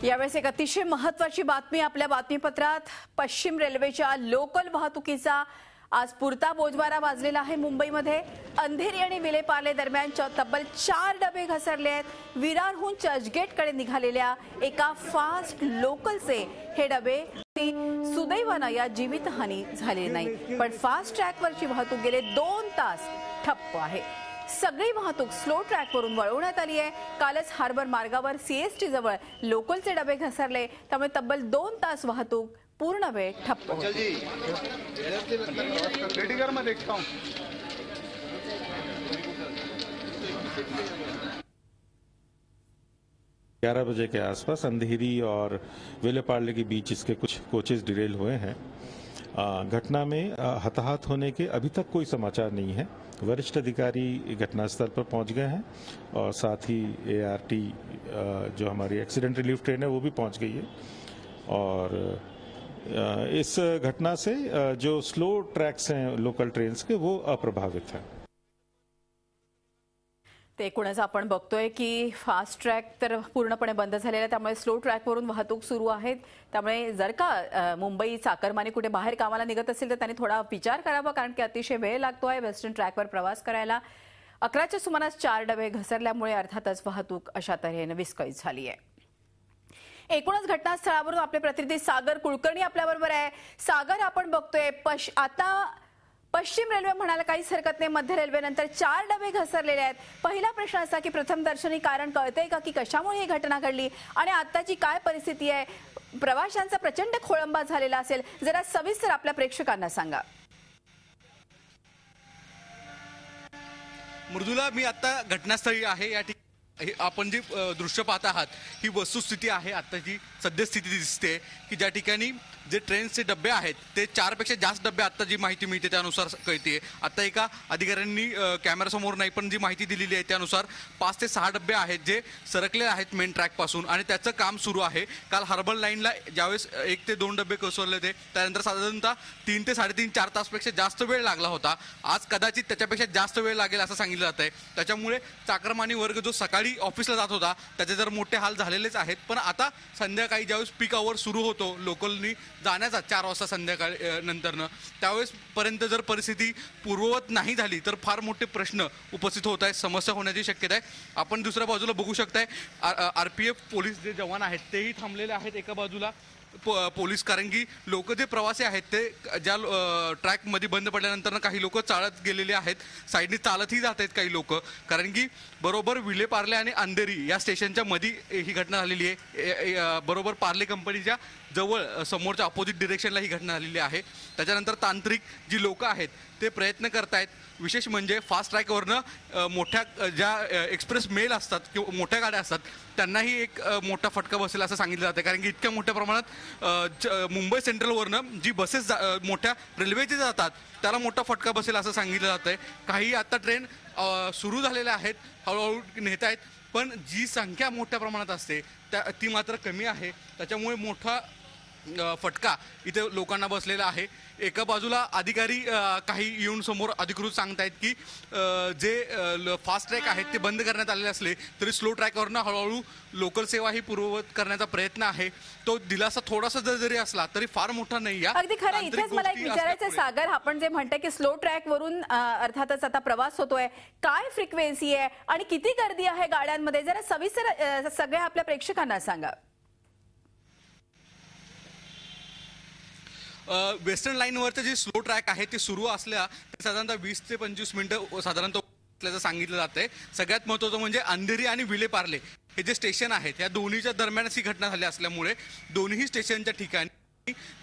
यावेळेस एक अतिशय महत्त्वाची बातमी आपल्या बातमीपत्रात। पश्चिम रेल्वेच्या लोकल वाहतुकीचा आज पुरता बोजवारा वाजलेला आहे। मुंबईमध्ये अंधेरी आणि विलेपार्ले दरम्यान तब्बल 4 डबे घसरले आहेत। विरारहून चर्चगेटकडे निघालेल्या एका फास्ट लोकलचे हे डबे सुदैवानं या जीवितहानी झाली नाही, पण फास्ट ट्रॅकवरची वाहतूक गेले 2 तास ठप्प आहे। सगळी वाहतूक स्लो ट्रॅकवरून वळवण्यात आली आहे। कालच हार्बर मार्गावर सीएसटी जवळ लोकलचे डबे घसरले, त्यामुळे तब्बल 2 तास वाहतूक पूर्ण वेळ ठप्प होती। 11 बजे के आसपास अंधेरी और विलेपार्ले के बीच इसके कुछ कोचेज डिरेल हुए हैं। घटना में हताहत होने के अभी तक कोई समाचार नहीं है। वरिष्ठ अधिकारी घटनास्थल पर पहुंच गए हैं और साथ ही एआरटी जो हमारी एक्सीडेंट रिलीफ ट्रेन है वो भी पहुंच गई है और इस घटना से जो स्लो ट्रैक्स हैं लोकल ट्रेन्स के वो अप्रभावित हैं। ते एकूणच आपण बघतोय की फास्ट ट्रॅक तर पूर्णपणे बंद झालेला आहे, त्यामुळे स्लो ट्रॅकवरून वाहतूक सुरू आहे। त्यामुळे जर का मुंबई चाकरमानी कुठे बाहेर कामाला निघत असेल तर त्यांनी थोडा विचार करावा, कारण की अतिशय वेळ लागतो आहे वेस्टर्न ट्रॅकवर प्रवास करायला। 11च्या सुमारास 4 डबे घसरल्यामुळे अर्थातच वाहतूक अशा तऱ्हेने विस्कळीत झाली आहे। एकूणच घटनास्थळावरून आपले प्रतिनिधी सागर कुलकर्णी आपल्याबरोबर आहे। सागर, आपण बघतोय आता पश्चिम रेल्वे म्हणायला काहीच हरकत नाही, मध्य रेल्वेनंतर 4 डबे घसरलेले आहेत। पहिला प्रश्न असा की प्रथम दर्शनी कारण कळतंय का की कशामुळे ही घटना घडली आणि आताची काय परिस्थिती आहे? प्रवाशांचा प्रचंड खोळंबा झालेला असेल, जरा सविस्तर आपल्या प्रेक्षकांना सांगा। मृदुला, मी आता घटनास्थळी आहे। या ठिकाणी आपण जी दृश्य पाहत आहात ही वस्तुस्थिती आहे। आताची सद्यस्थिती दिसते की ज्या ठिकाणी जे ट्रेनचे डबे आहेत ते 4 पेक्षा जास्त डबे, आता जी माहिती मिळते त्यानुसार कळते। आता एका अधिकाऱ्यांनी कॅमेरासमोर नाही पण जी माहिती दिलेली आहे त्यानुसार 5 ते 6 डबे आहेत जे सरकले आहेत मेन ट्रॅक पासून आणि त्याचं काम सुरू आहे। काल हार्बर लाईनला ज्यावेळेस 1 ते 2 डबे कोसळले होते त्यानंतर साधारणतः 3 ते 3.5-4 तासपेक्षा जास्त वेळ लागला होता। आज कदाचित त्याच्यापेक्षा जास्त वेळ लागेल असं सांगितलं जात आहे। त्याच्यामुळे चाकरमानी वर्ग जो सकाळी ऑफिसला जात होता त्याचे जर मोठे हाल झालेलेच आहेत, पण आता संध्याकाळी ज्यावेळेस पीक आवर सुरू होतो लोकलनी जाण्याचा 4 वाजता संध्याकाळी नंतरनं, त्यावेळेस पर्यंत जर परिस्थिती पूर्ववत नाही झाली तर फार मोठे प्रश्न उपस्थित होत आहेत, समस्या होण्याची शक्यता आहे। आपण दुसऱ्या बाजूला बघू शकताय आरपीएफ पोलीस जे जवान आहेत तेही थांबलेले आहेत एका बाजूला पोलीस, कारण की लोक जे प्रवासी आहेत ते ज्या ट्रॅक मध्ये बंद पडल्यानंतर काही लोक चालत गेलेले आहेत, साईडने चालतही जात आहेत काही लोक, कारण की बरोबर विलेपार्ले आणि अंधेरी या स्टेशनच्या मध्ये ही घटना झालेली आहे। बरोबर पार्ले कंपनीच्या जवळ समोरच्या अपोजिट डिरेक्शनला ही घटना झालेली आहे। त्याच्यानंतर तांत्रिक जी लोक आहेत ते प्रयत्न करतायत। विशेष म्हणजे फास्ट ट्रॅकवरनं मोठ्या ज्या एक्सप्रेस मेल असतात किंवा मोठ्या गाड्या असतात त्यांनाही एक मोठा फटका बसेल असं सांगितलं जातं, कारण की इतक्या मोठ्या प्रमाणात मुंबई सेंट्रलवरनं जी बसेस मोठ्या रेल्वेचे जातात त्याला मोठा फटका बसेल असं सांगितलं जातंय। काही आता ट्रेन सुरू झालेल्या आहेत, हळूहळू नेत आहेत, पण जी संख्या मोठ्या प्रमाणात असते ती मात्र कमी आहे। त्याच्यामुळे मोठा फटका इथे लोकांना बसलेला आहे। एका बाजूला अधिकारी काही येऊन समोर अधिकृत सांगतायत की जे फास्ट ट्रॅक आहेत ते बंद करण्यात आलेले असले तरी स्लो ट्रॅकवरनं हळूहळू लोकल सेवा ही पूर्ववत करण्याचा प्रयत्न आहे। तो दिलासा थोडासा जरी असला तरी फार मोठा नाही आहे। अगदी खरं, इथेच मला एक विचारायचं सागर, आपण जे म्हणताय की स्लो ट्रॅकवरून अर्थातच आता प्रवास होतोय, काय फ्रिक्वेन्सी आहे आणि किती गर्दी आहे गाड्यांमध्ये, जरा सविस्तर सगळ्या आपल्या प्रेक्षकांना सांगा। वेस्टर्न लाईनवरचं जे स्लो ट्रॅक आहे ते सुरू असल्या साधारणतः 20 ते 25 मिनिटं साधारणतः असल्याचं सांगितलं जातंय। सगळ्यात महत्त्वाचं म्हणजे अंधेरी आणि विलेपार्ले हे जे स्टेशन आहेत या दोन्हीच्या दरम्यानच ही घटना झाली असल्यामुळे दोन्ही स्टेशनच्या ठिकाणी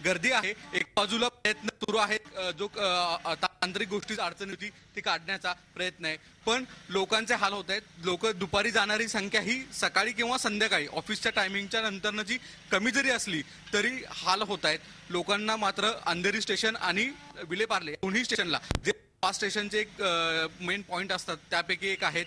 गर्दी आहे। एक बाजूला प्रयत्न सुरू आहेत, जो तांत्रिक गोष्टीच अडचण होती ती काढण्याचा प्रयत्न आहे, पण लोकांचे हाल होत आहेत। लोक दुपारी जाणारी संख्या ही सकाळी किंवा संध्याकाळी ऑफिसच्या टायमिंगच्या नंतरनं जी कमी जरी असली तरी हाल होत आहेत लोकांना। मात्र अंधेरी स्टेशन आणि विलेपार्ले दोन्ही स्टेशनला जे फास्ट स्टेशनचे एक मेन पॉइंट असतात त्यापैकी एक आहेत,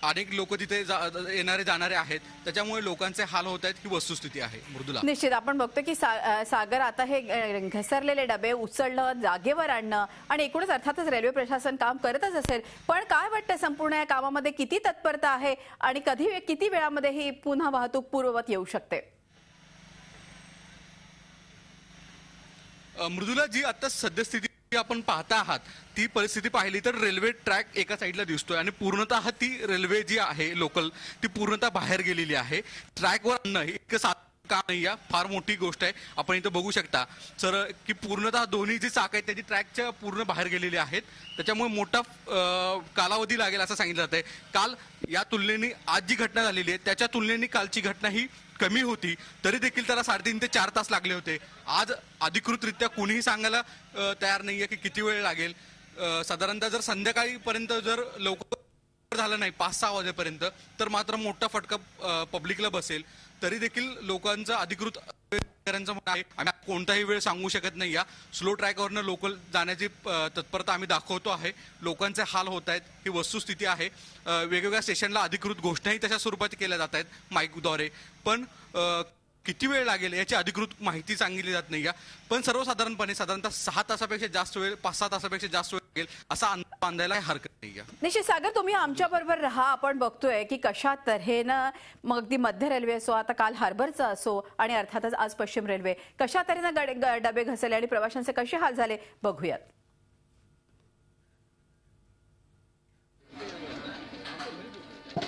अनेक लोक तिथे येणारे जाणारे आहेत, त्याच्यामुळे लोकांचे हाल होत आहेत ही वस्तुस्थिती आहे। मृदुला, निश्चित आपण बघतो की सागर आता हे घसरलेले डबे उचलणं, जागेवर आणणं आणि एकूणच अर्थातच रेल्वे प्रशासन काम करतच असेल, पण काय वाटतं संपूर्ण या कामामध्ये किती तत्परता आहे आणि किती वेळामध्ये ही पुन्हा वाहतूक पूर्ववत येऊ शकते? मृदुला जी आता सद्यस्थिती आपण पाहता आहात ती परिस्थिती पाहिली तर रेल्वे ट्रॅक एका साईडला दिसतोय आणि पूर्णतः ती रेल्वे जी आहे लोकल ती पूर्णतः बाहेर गेलेली आहे. ट्रॅकवर आणणं हे एक साधं काम नाही, फार मोठी गोष्ट आहे. आपण इथं बघू शकता सर की पूर्णतः दोन्ही जी चाक आहेत त्याची ट्रॅकच्या पूर्ण बाहेर गेलेली आहेत. त्याच्यामुळे मोठा कालावधी लागेल असं सांगितलं जातंय. काल या तुलनेने आज जी घटना झालेली आहे त्याच्या तुलनेने कालची घटना ही कमी होती, तरी देखील त्याला 3.5 ते 4 तास लागले होते. आज अधिकृतरित्या कोणीही सांगायला तयार नाहीये की किती वेळ लागेल. साधारणतः जर संध्याकाळीपर्यंत जर लवकर झालं नाही 5-6 वाजेपर्यंत तर मात्र मोठा फटका पब्लिकला बसेल. तरी देखील लोकांचं अधिकृत म्हणणं आहे आम्ही कोणताही वेळ सांगू शकत नाही. या स्लो ट्रॅकवरनं लोकल जाण्याची तत्परता आम्ही दाखवतो आहे. लोकांचे हाल होत आहेत ही वस्तुस्थिती आहे. वेगवेगळ्या स्टेशनला अधिकृत घोषणाही तशा स्वरूपात केल्या जात आहेत माईकद्वारे, पण किती वेळ लागेल याची अधिकृत माहिती सांगितली जात नाही. पण सर्वसाधारणपणे साधारणतः 6 तासापेक्षा जास्त वेळ 5-6 तासापेक्षा जास्त वेळ लागेल असा अंदाज बांधायला हरकत नाही. निश्चित सागर, तुम्ही आमच्या बरोबर राहा. आपण बघतोय की कशा तऱ्हेनं मग अगदी मध्य रेल्वे असो, आता काल हार्बरचा असो आणि अर्थातच आज पश्चिम रेल्वे, कशा तऱ्हेनं डबे घसरले आणि प्रवाशांचे कसे हाल झाले बघूयात.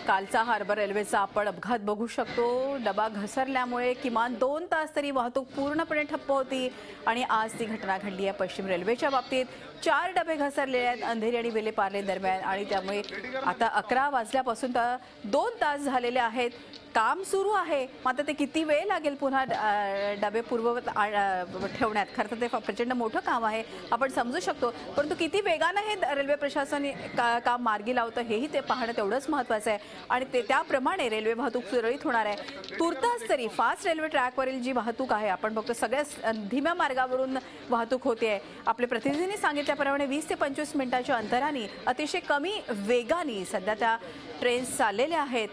कालचा हार्बर रेल्वेचा आपण अपघात बघू शकतो. डबा घसरल्यामुळे किमान 2 तास तरी वाहतूक पूर्णपणे ठप्प होती आणि आज ती घटना घडली आहे. पश्चिम रेल्वेच्या बाबतीत 4 डबे घसरलेले आहेत अंधेरी आणि विलेपार्ले दरम्यान आणि त्यामुळे आता 11 वाजल्यापासून 2 तास झालेले आहेत. काम सुरू आहे, मात्र ते किती वेळ लागेल पुन्हा डबे पूर्ववत ठेवण्यात. खरं तर ते प्रचंड मोठं काम आहे, आपण समजू शकतो, परंतु किती वेगानं हे रेल्वे प्रशासन काम मार्गी लावतं हेही ते पाहणं तेवढंच महत्त्वाचं आहे आणि ते त्याप्रमाणे रेल्वे वाहतूक सुरळीत होणार आहे. तुर्तास तरी फास्ट रेल्वे ट्रॅकवरील जी वाहतूक आहे आपण बघतो सगळ्या धीम्या मार्गावरून वाहतूक होते. आपले प्रतिनिधींनी सांगितल्याप्रमाणे 20 ते 25 मिनिटांच्या अंतराने अतिशय कमी वेगाने सध्या त्या ट्रेन्स चाललेल्या आहेत.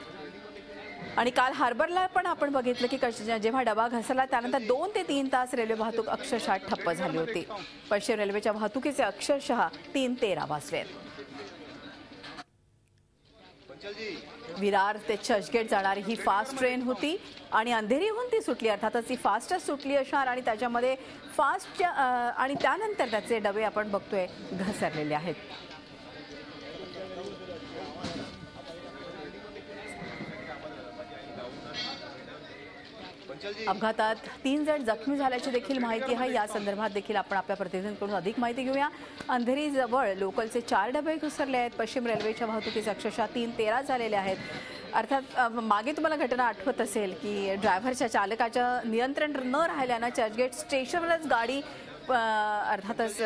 आणि काल हार्बरला पण आपण बघितलं की जेव्हा डबा घसरला त्यानंतर 2 ते 3 तास रेल्वे वाहतूक अक्षरशः ठप्प झाली होती. पश्चिम रेल्वेच्या वाहतुकीचे अक्षरशः 3:13 वाजले. विरार ते चर्चगेट जाणारी ही फास्ट ट्रेन होती आणि अंधेरीहून ती सुटली. अर्थातच ती फास्टच सुटली असणार आणि त्याच्यामध्ये फास्ट आणि त्यानंतर त्याचे डबे आपण बघतोय घसरलेले आहेत. अपघातात 3 जण जखमी झाल्याची देखील माहिती आहे. या संदर्भात देखील आपण आपल्या प्रतिनिधींकडून अधिक माहिती घेऊया. अंधेरी जवळ लोकलचे 4 डबे घसरले आहेत. पश्चिम रेल्वेच्या वाहतुकीचे अक्षरशः 3:13 झालेले आहेत. अर्थात मागे तुम्हाला घटना आठवत असेल की ड्रायव्हरच्या चालकाच्या नियंत्रण न राहिल्यानं चर्चगेट स्टेशनवरच गाडी अर्थातच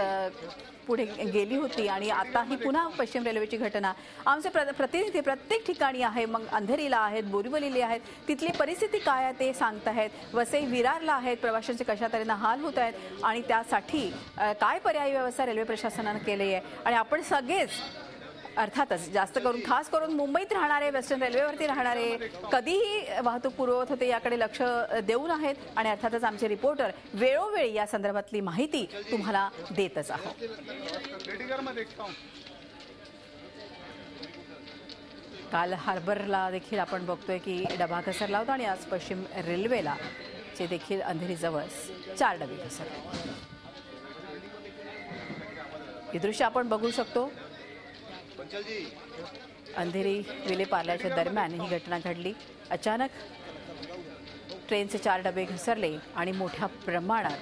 पुढे गेली होती आणि आता ही पुन्हा पश्चिम रेल्वेची घटना. आमचे प्रतिनिधी प्रत्येक ठिकाणी आहे, मग अंधेरीला आहेत, बोरीवलीला आहेत, तिथली परिस्थिती काय आहे ते सांगत आहेत. वसई विरारला आहेत, प्रवाशांचे कशा तऱ्हेनं हाल होत आहेत आणि त्यासाठी काय पर्यायी व्यवस्था रेल्वे प्रशासनानं केली आहे. आणि आपण सगळेच अर्थातच जास्त करून खास करून मुंबईत राहणारे, वेस्टर्न रेल्वेवरती राहणारे, कधीही वाहतूक पूर्ववत होते याकडे लक्ष देऊन आहेत आणि अर्थातच आमचे रिपोर्टर वेळोवेळी या संदर्भातली माहिती तुम्हाला देतच आहोत. काल हार्बरला देखील आपण बघतोय की डबा घसरला होता आणि आज पश्चिम रेल्वेला चे देखील अंधेरीजवळ 4 डबे घसरले. हे दृश्य आपण बघू शकतो. अंधेरी विलेपार्ल्याच्या दरम्यान ही घटना घडली. अचानक ट्रेनचे 4 डबे घसरले आणि मोठ्या प्रमाणात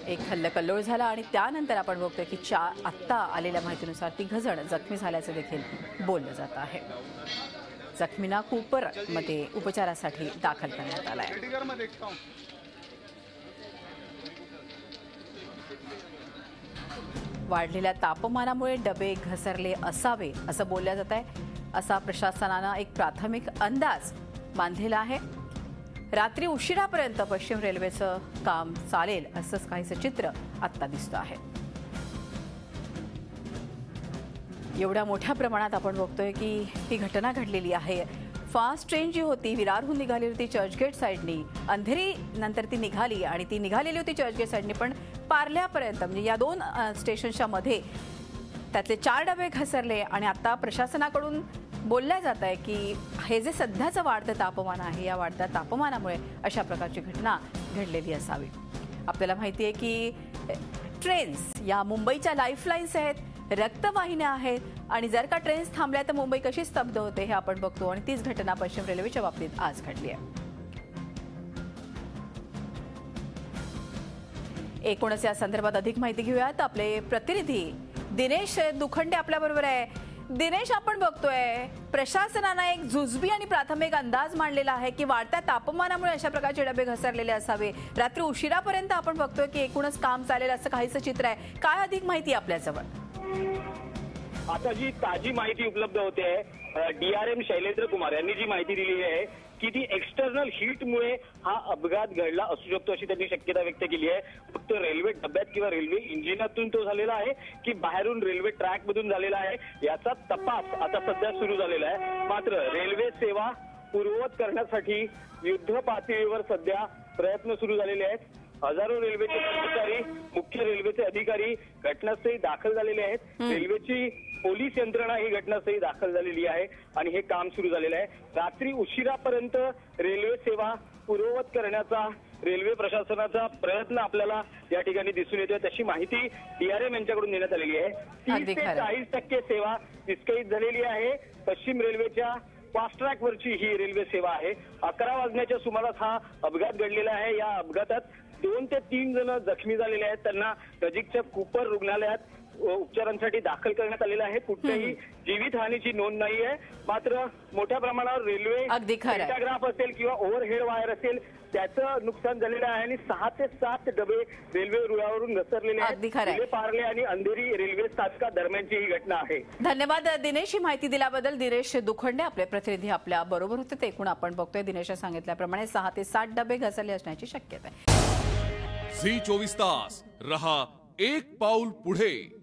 एक हल्लकल्लोळ झाला आणि त्यानंतर आपण बघतोय की आत्ता आलेल्या माहितीनुसार 3 जण जखमी झाल्याचं देखील बोललं जात आहे. जखमींना कूपरमध्ये उपचारासाठी दाखल करण्यात आलं आहे. वाढलेल्या तापमानामुळे डबे घसरले असावे असं बोललं जात आहे. असा प्रशासनानं एक प्राथमिक अंदाज बांधलेला आहे. रात्री उशिरापर्यंत पश्चिम रेल्वेचं काम चालेल असंच काहीसं चित्र आत्ता दिसतं आहे. एवढ्या मोठ्या प्रमाणात आपण बघतोय की ही घटना घडलेली आहे. फास्ट ट्रेन जी होती विरारहून निघाली होती चर्चगेट साईडनी, अंधेरी नंतर ती निघाली आणि ती निघालेली होती चर्चगेट साईडनी, पण पार्ल्यापर्यंत म्हणजे या 2 स्टेशनच्या मध्ये त्यातले 4 डबे घसरले आणि आता प्रशासनाकडून बोलल्या जात आहे की हे जे सध्याचं वाढतं तापमान आहे या वाढत्या तापमानामुळे अशा प्रकारची घटना घडलेली असावी. आपल्याला माहिती आहे की ट्रेन्स या मुंबईच्या लाईफलाईन्स आहेत, रक्तवाहिन्या आहेत आणि जर का ट्रेन्स थांबल्या तर मुंबई कशी स्तब्ध होते हे आपण बघतो आणि तीच घटना पश्चिम रेल्वेच्या बाबतीत आज घडली आहे. एकूणच या संदर्भात अधिक माहिती घेऊयात. आपले प्रतिनिधी दिनेश दुखंडे आपल्या बरोबर आहे. दिनेश, आपण बघतोय प्रशासनानं एक जुजबी आणि प्राथमिक अंदाज मांडलेला आहे की वाढत्या तापमानामुळे अशा प्रकारचे डबे घसरलेले असावे. रात्री उशिरापर्यंत आपण बघतोय की एकूणच काम चालेल असं काहीसं चित्र आहे. काय अधिक माहिती आपल्याजवळ? आता जी ताजी माहिती उपलब्ध होते DRM शैलेंद्र कुमार यांनी जी माहिती दिली आहे की ती एक्सटर्नल हीटमुळे हा अपघात घडला असू शकतो अशी त्यांनी शक्यता व्यक्त केली आहे. फक्त रेल्वे डब्यात किंवा रेल्वे इंजिनातून तो झालेला आहे की बाहेरून रेल्वे ट्रॅक मधून झालेला आहे याचा तपास आता सध्या सुरू झालेला आहे. मात्र रेल्वे सेवा पूर्ववत करण्यासाठी युद्ध पातळीवर सध्या प्रयत्न सुरू झालेले आहेत. हजारो रेल्वेचे कर्मचारी, मुख्य रेल्वेचे अधिकारी घटनास्थळी दाखल झालेले आहेत. रेल्वेची पोलीस यंत्रणा ही घटनास्थळी दाखल झालेली आहे आणि हे काम सुरू झालेलं आहे. रात्री उशिरापर्यंत रेल्वे सेवा पूर्ववत करण्याचा रेल्वे प्रशासनाचा प्रयत्न आपल्याला या ठिकाणी दिसून येतोय. तशी माहिती DRM यांच्याकडून देण्यात आलेली आहे. 30 ते 40% सेवा विस्कळीत झालेली आहे. पश्चिम रेल्वेच्या फास्ट ट्रॅक वरची ही रेल्वे सेवा आहे. 11 वाजण्याच्या सुमारास हा अपघात घडलेला आहे. या अपघातात 2 ते 3 जण जखमी झालेले आहेत. त्यांना नजीकच्या कूपर रुग्णालयात उपचारांसाठी दाखल करण्यात आलेलं आहे. कुठल्याही जीवितहानीची नोंद नाही आहे. मात्र मोठ्या प्रमाणावर रेल्वे पॅराग्राफ असेल किंवा ओव्हरहेड वायर असेल त्याचं नुकसान झालेलं आहे आणि 6 ते 7 डबे रेल्वे रुळावरून घसरलेले आहेत. पार्ले आणि अंधेरी रेल्वे स्थानका दरम्यानची ही घटना आहे. धन्यवाद दिनेश, ही माहिती दिल्याबद्दल. दिनेश दुखंडे आपले प्रतिनिधी आपल्या बरोबर होते. ते एकूण आपण बघतोय दिनेशने सांगितल्याप्रमाणे 6 ते 7 डबे घसरले असण्याची शक्यता आहे. झी 24 तास रहा एक पाऊल पुढे.